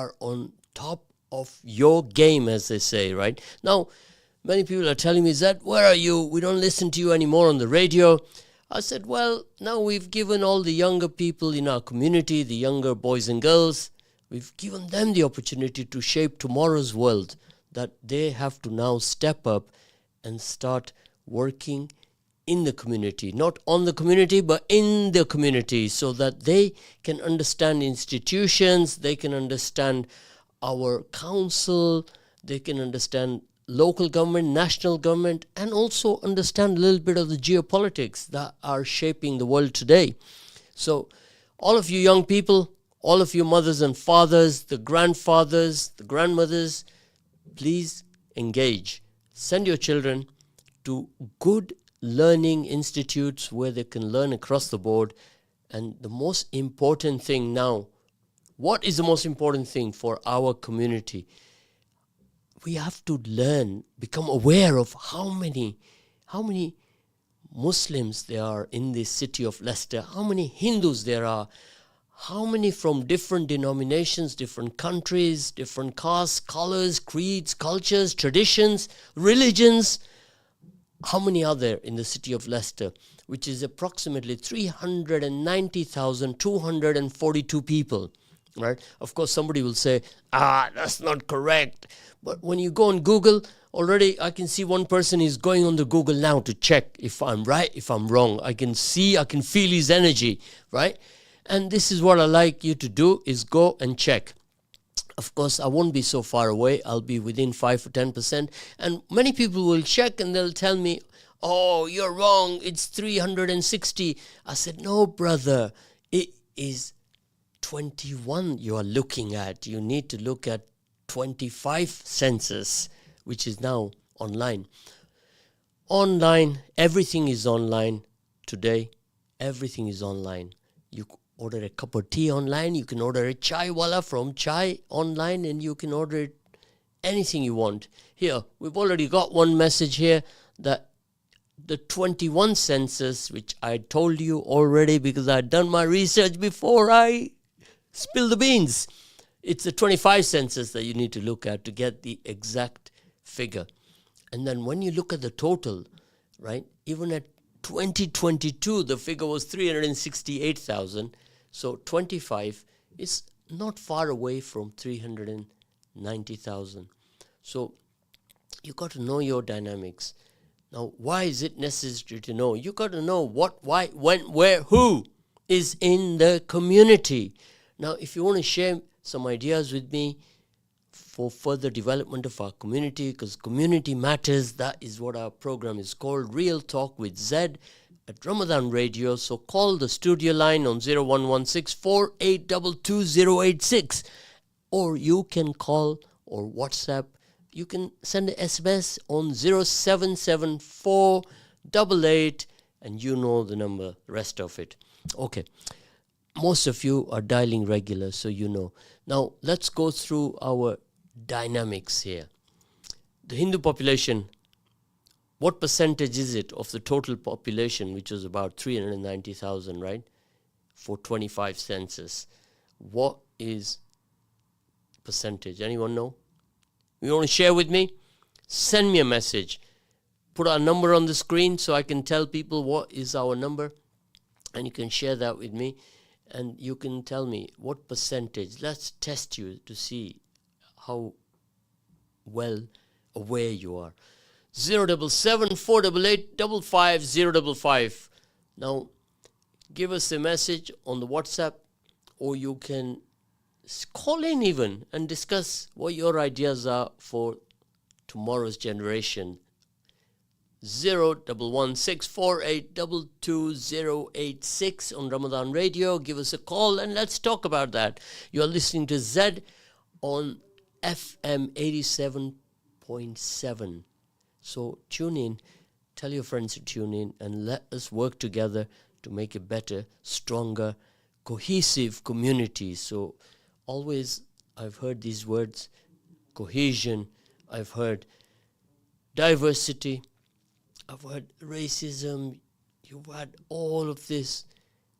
are on top of your game, as they say, right? Now, many people are telling me, Zed, where are you? We don't listen to you anymore on the radio. I said, well, now we've given all the younger people in our community, the younger boys and girls, we've given them the opportunity to shape tomorrow's world, that they have to now step up and start working in the community, not on the community, but in the community, so that they can understand institutions, they can understand our council, they can understand local government, national government, and also understand a little bit of the geopolitics that are shaping the world today. So all of you young people, all of you mothers and fathers, the grandfathers, the grandmothers, please engage. Send your children to good learning institutes where they can learn across the board. And the most important thing now, what is the most important thing for our community? We have to learn, become aware of how many Muslims there are in this city of Leicester, how many Hindus there are, how many from different denominations, different countries, different castes, colors, creeds, cultures, traditions, religions. How many are there in the city of Leicester, which is approximately 390,242 people, right? Of course, somebody will say, that's not correct. But when you go on Google, already I can see one person is going on the Google now to check if I'm right, if I'm wrong. I can feel his energy, right? And this is what I like you to do, is go and check. Of course, I won't be so far away. I'll be within 5 or 10%. And many people will check and they'll tell me, oh, you're wrong. It's 360. I said, no, brother. It is 21 you are looking at. You need to look at 25 census, which is now online. Online, everything is online today. Everything is online. You order a cup of tea online, you can order a chai wala from chai online, and you can order anything you want. Here, we've already got one message here that the 21 census, which I told you already because I'd done my research before I spilled the beans. It's the 25 census that you need to look at to get the exact figure. And then when you look at the total, right, even at 2022, the figure was 368,000. So 25 is not far away from 390,000. So you got to know your dynamics. Now, why is it necessary to know? You got to know what, why, when, where, who is in the community. Now, if you want to share some ideas with me for further development of our community, because community matters, that is what our program is called, Real Talk with Zed at Ramadan Radio. So call the studio line on 0116 4822 or you can call or WhatsApp. You can send an SMS on 077488, and you know the number, the rest of it. Okay. Most of you are dialing regular, so you know. Now, let's go through our dynamics here. The Hindu population, what percentage is it of the total population, which was about 390,000, right, for 25 census? What is percentage? Anyone know? You want to share with me? Send me a message. Put our number on the screen so I can tell people what is our number, and you can share that with me, and you can tell me what percentage. Let's test you to see how well aware you are. 077 488 55055. Now, give us a message on the WhatsApp, or you can call in even and discuss what your ideas are for tomorrow's generation. 0116482286 on Ramadan Radio. Give us a call and let's talk about that. You're listening to Zed on FM 87.7. So tune in, tell your friends to tune in, and let us work together to make a better, stronger, cohesive community. So always I've heard these words, cohesion, I've heard diversity, I've heard racism. You've had all of this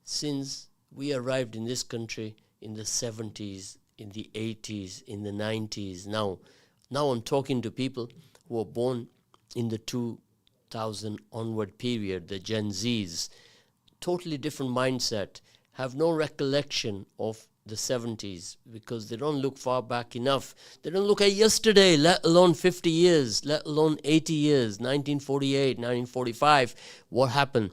since we arrived in this country in the 70s, in the 80s, in the 90s. Now I'm talking to people who were born in the 2000 onward period, the Gen Zs. Totally different mindset, have no recollection of the 70s because they don't look far back enough. They don't look at yesterday, let alone 50 years, let alone 80 years, 1948, 1945. What happened?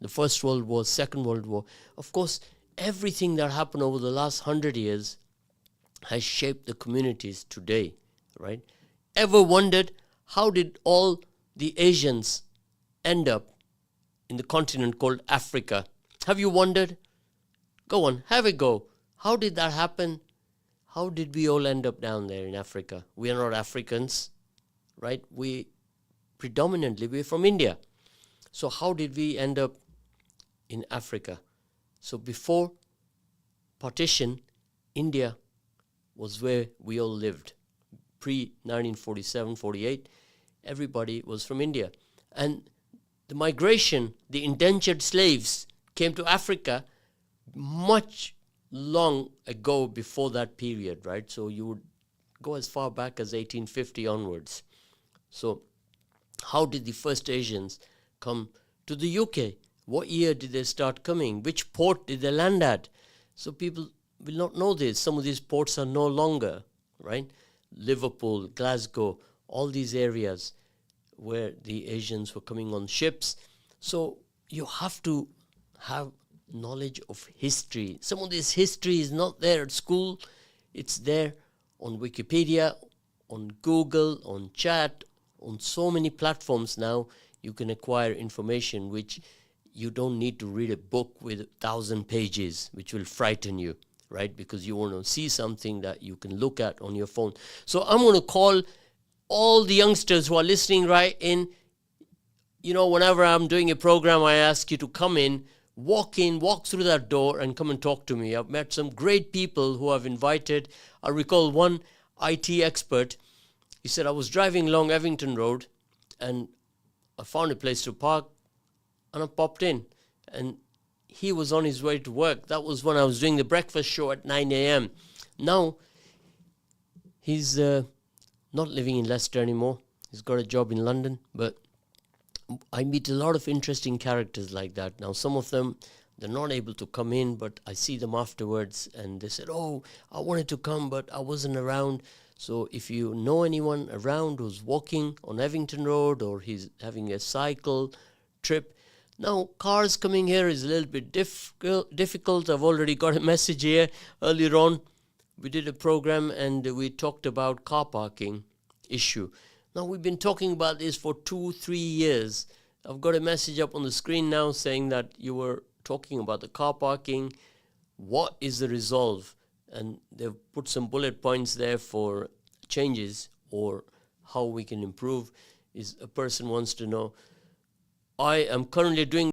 The First World War, Second World War. Of course, everything that happened over the last 100 years has shaped the communities today, right? Ever wondered how did all the Asians end up in the continent called Africa? Have you wondered? Go on, have a go. How did that happen? How did we all end up down there in Africa? We are not Africans, right? We're from India. So how did we end up in Africa? So before partition, India was where we all lived. Pre-1947, 48, everybody was from India. And the migration, the indentured slaves came to Africa much long ago before that period, right? So you would go as far back as 1850 onwards. So how did the first Asians come to the UK? What year did they start coming? Which port did they land at? So people will not know this. Some of these ports are no longer, right? Liverpool, Glasgow, all these areas where the Asians were coming on ships. So you have to have knowledge of history. Some of this history is not there at school. It's there on Wikipedia, on Google, on chat, on so many platforms now. You can acquire information which you don't need to read a book with 1,000 pages, which will frighten you, right? Because you want to see something that you can look at on your phone. So I'm going to call all the youngsters who are listening right in. You know, whenever I'm doing a program, I ask you to come in, walk through that door and come and talk to me. I've met some great people who I've invited. I recall one IT expert. He said, I was driving along Evington Road and I found a place to park and I popped in. And he was on his way to work. That was when I was doing the breakfast show at 9 a.m. Now, he's not living in Leicester anymore. He's got a job in London, but I meet a lot of interesting characters like that. Now, some of them, they're not able to come in, but I see them afterwards and they said, oh, I wanted to come, but I wasn't around. So if you know anyone around who's walking on Evington Road or he's having a cycle trip. Now, cars coming here is a little bit difficult. I've already got a message here earlier on. We did a program and we talked about car parking issue. Now, we've been talking about this for 2-3 years. I've got a message up on the screen now saying that you were talking about the car parking. What is the resolve? And they've put some bullet points there for changes or how we can improve. Is a person wants to know, I am currently doing